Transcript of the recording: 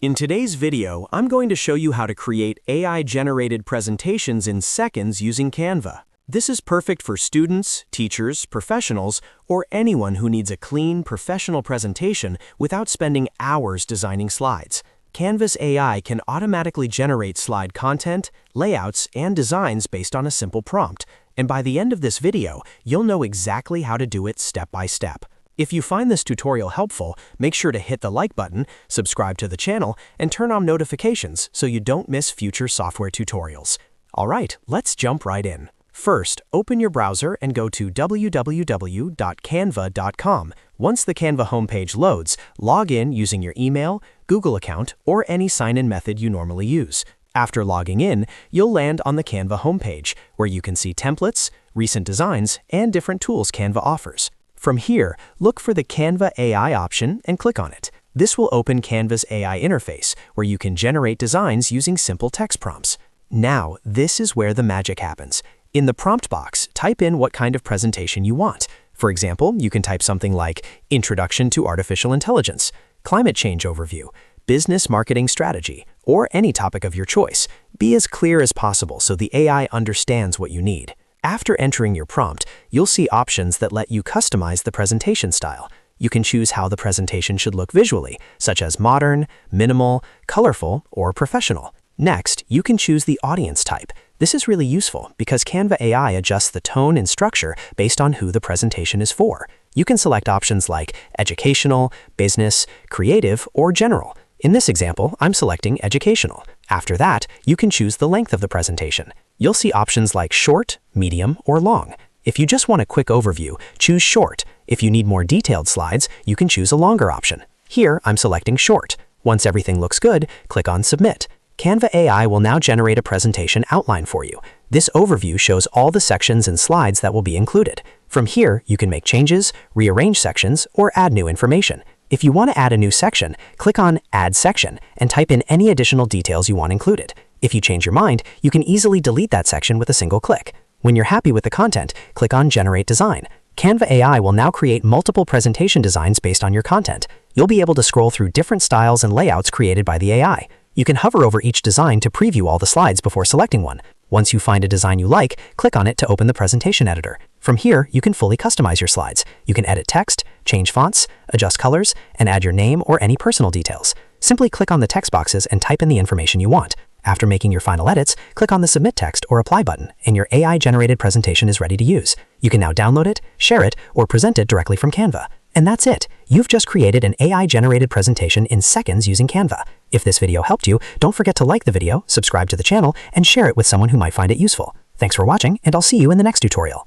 In today's video, I'm going to show you how to create AI-generated presentations in seconds using Canva. This is perfect for students, teachers, professionals, or anyone who needs a clean, professional presentation without spending hours designing slides. Canva's AI can automatically generate slide content, layouts, and designs based on a simple prompt, and by the end of this video, you'll know exactly how to do it step by step. If you find this tutorial helpful, make sure to hit the like button, subscribe to the channel, and turn on notifications so you don't miss future software tutorials. Alright, let's jump right in. First, open your browser and go to www.canva.com. Once the Canva homepage loads, log in using your email, Google account, or any sign-in method you normally use. After logging in, you'll land on the Canva homepage, where you can see templates, recent designs, and different tools Canva offers. From here, look for the Canva AI option and click on it. This will open Canva's AI interface, where you can generate designs using simple text prompts. Now, this is where the magic happens. In the prompt box, type in what kind of presentation you want. For example, you can type something like Introduction to Artificial Intelligence, Climate Change Overview, Business Marketing Strategy, or any topic of your choice. Be as clear as possible so the AI understands what you need. After entering your prompt, you'll see options that let you customize the presentation style. You can choose how the presentation should look visually, such as modern, minimal, colorful, or professional. Next, you can choose the audience type. This is really useful because Canva AI adjusts the tone and structure based on who the presentation is for. You can select options like educational, business, creative, or general. In this example, I'm selecting educational. After that, you can choose the length of the presentation. You'll see options like short, medium, or long. If you just want a quick overview, choose short. If you need more detailed slides, you can choose a longer option. Here, I'm selecting short. Once everything looks good, click on Submit. Canva AI will now generate a presentation outline for you. This overview shows all the sections and slides that will be included. From here, you can make changes, rearrange sections, or add new information. If you want to add a new section, click on Add Section and type in any additional details you want included. If you change your mind, you can easily delete that section with a single click. When you're happy with the content, click on Generate Design. Canva AI will now create multiple presentation designs based on your content. You'll be able to scroll through different styles and layouts created by the AI. You can hover over each design to preview all the slides before selecting one. Once you find a design you like, click on it to open the presentation editor. From here, you can fully customize your slides. You can edit text, change fonts, adjust colors, and add your name or any personal details. Simply click on the text boxes and type in the information you want. After making your final edits, click on the Submit Text or Apply button, and your AI-generated presentation is ready to use. You can now download it, share it, or present it directly from Canva. And that's it. You've just created an AI-generated presentation in seconds using Canva. If this video helped you, don't forget to like the video, subscribe to the channel, and share it with someone who might find it useful. Thanks for watching, and I'll see you in the next tutorial.